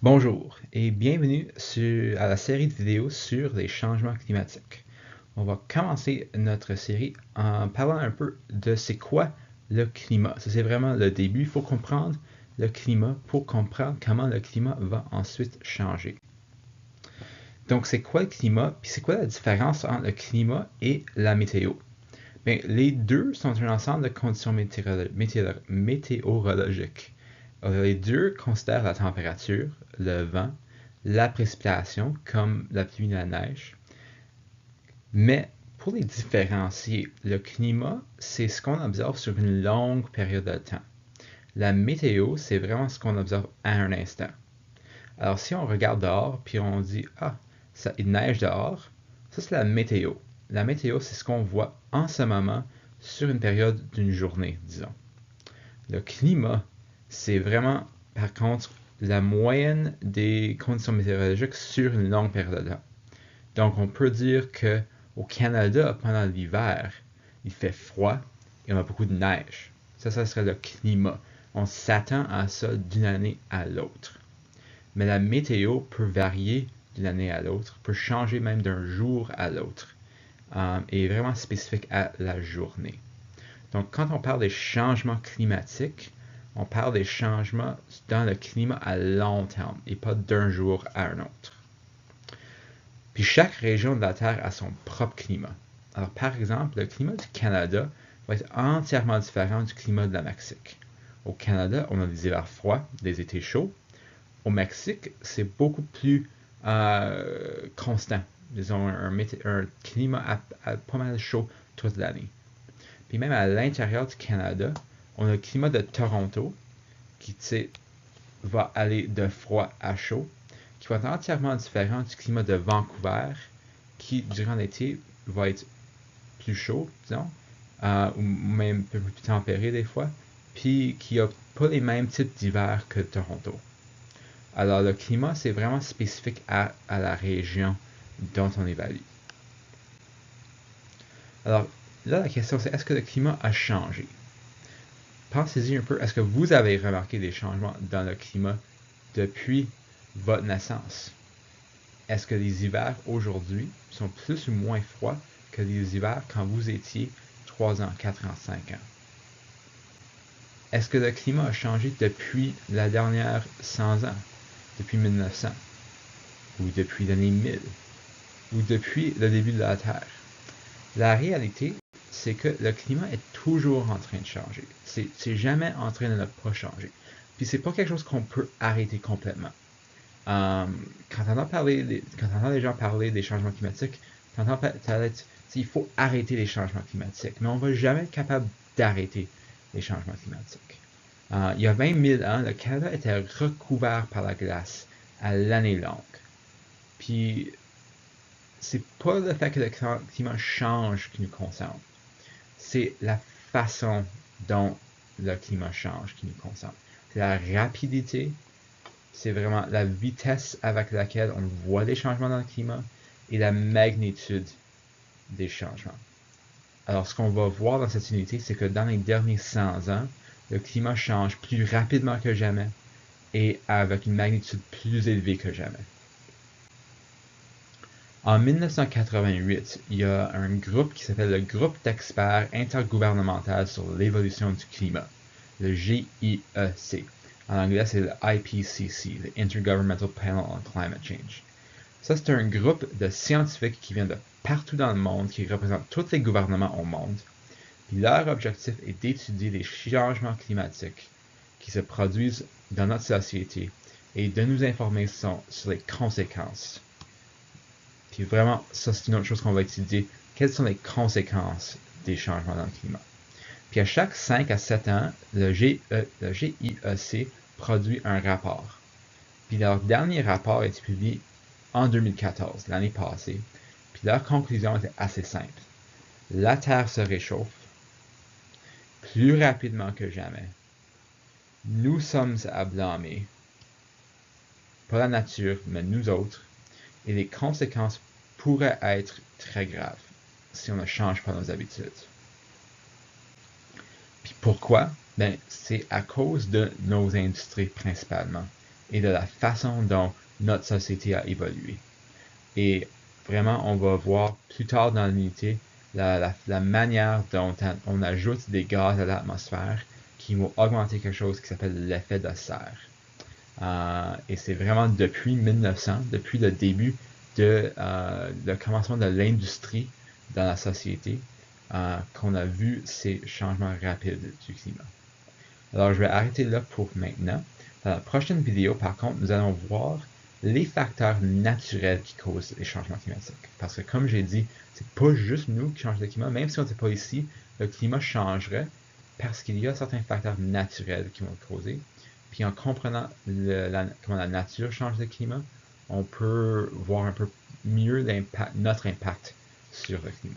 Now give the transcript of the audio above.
Bonjour et bienvenue à la série de vidéos sur les changements climatiques. On va commencer notre série en parlant un peu de c'est quoi le climat. Ça, c'est vraiment le début. Il faut comprendre le climat pour comprendre comment le climat va ensuite changer. Donc, c'est quoi le climat? Puis c'est quoi la différence entre le climat et la météo? Bien, les deux sont un ensemble de conditions météorologiques. Les deux considèrent la température, le vent, la précipitation, comme la pluie et la neige. Mais pour les différencier, le climat, c'est ce qu'on observe sur une longue période de temps. La météo, c'est vraiment ce qu'on observe à un instant. Alors, si on regarde dehors, puis on dit « Ah, il neige dehors », ça c'est la météo. La météo, c'est ce qu'on voit en ce moment sur une période d'une journée, disons. Le climat, c'est vraiment, par contre, la moyenne des conditions météorologiques sur une longue période de temps. Donc, on peut dire que au Canada, pendant l'hiver, il fait froid et on a beaucoup de neige. Ça serait le climat. On s'attend à ça d'une année à l'autre. Mais la météo peut varier d'une année à l'autre, peut changer même d'un jour à l'autre, et est vraiment spécifique à la journée. Donc, quand on parle des changements climatiques, on parle des changements dans le climat à long terme et pas d'un jour à un autre. Puis chaque région de la Terre a son propre climat. Alors, par exemple, le climat du Canada va être entièrement différent du climat de la Mexique. Au Canada, on a des hivers froids, des étés chauds. Au Mexique, c'est beaucoup plus constant. Disons, un climat pas mal chaud toute l'année. Puis même à l'intérieur du Canada, on a le climat de Toronto, qui va aller de froid à chaud, qui va être entièrement différent du climat de Vancouver, qui durant l'été va être plus chaud, disons, ou même un peu plus tempéré des fois, puis qui n'a pas les mêmes types d'hiver que Toronto. Alors le climat, c'est vraiment spécifique à la région dont on évalue. Alors là, la question c'est est-ce que le climat a changé? Pensez-y un peu, est-ce que vous avez remarqué des changements dans le climat depuis votre naissance? Est-ce que les hivers aujourd'hui sont plus ou moins froids que les hivers quand vous étiez 3 ans, 4 ans, 5 ans? Est-ce que le climat a changé depuis la dernière 100 ans, depuis 1900, ou depuis l'année 1000, ou depuis le début de la Terre? La réalité, c'est que le climat est toujours en train de changer. C'est jamais en train de ne pas changer. Puis c'est pas quelque chose qu'on peut arrêter complètement. Quand on entend les gens parler des changements climatiques, il faut arrêter les changements climatiques. Mais on va jamais être capable d'arrêter les changements climatiques. Il y a 20 000 ans, le Canada était recouvert par la glace à l'année longue. Puis c'est pas le fait que le climat change qui nous concerne. C'est la façon dont le climat change qui nous concerne. C'est la rapidité, c'est vraiment la vitesse avec laquelle on voit les changements dans le climat et la magnitude des changements. Alors, ce qu'on va voir dans cette unité, c'est que dans les derniers 100 ans, le climat change plus rapidement que jamais et avec une magnitude plus élevée que jamais. En 1988, il y a un groupe qui s'appelle le Groupe d'experts intergouvernemental sur l'évolution du climat, le GIEC. En anglais, c'est le IPCC, le Intergovernmental Panel on Climate Change. Ça, c'est un groupe de scientifiques qui viennent de partout dans le monde, qui représentent tous les gouvernements au monde. Puis leur objectif est d'étudier les changements climatiques qui se produisent dans notre société et de nous informer sur les conséquences. Puis vraiment, ça c'est une autre chose qu'on va étudier. Quelles sont les conséquences des changements dans le climat? Puis à chaque 5 à 7 ans, le GIEC produit un rapport. Puis leur dernier rapport a été publié en 2014, l'année passée. Puis leur conclusion était assez simple. La Terre se réchauffe plus rapidement que jamais. Nous sommes à blâmer. Pas la nature, mais nous autres. Et les conséquences pourraient être très graves si on ne change pas nos habitudes. Puis pourquoi? Ben, c'est à cause de nos industries principalement et de la façon dont notre société a évolué. Et vraiment, on va voir plus tard dans l'unité la manière dont on ajoute des gaz à l'atmosphère qui vont augmenter quelque chose qui s'appelle l'effet de serre. Et c'est vraiment depuis 1900, depuis le début le commencement de l'industrie dans la société, qu'on a vu ces changements rapides du climat. Alors, je vais arrêter là pour maintenant. Dans la prochaine vidéo, par contre, nous allons voir les facteurs naturels qui causent les changements climatiques. Parce que, comme j'ai dit, c'est pas juste nous qui changeons le climat. Même si on n'était pas ici, le climat changerait parce qu'il y a certains facteurs naturels qui vont le causer. Puis en comprenant comment la nature change le climat, on peut voir un peu mieux notre impact sur le climat.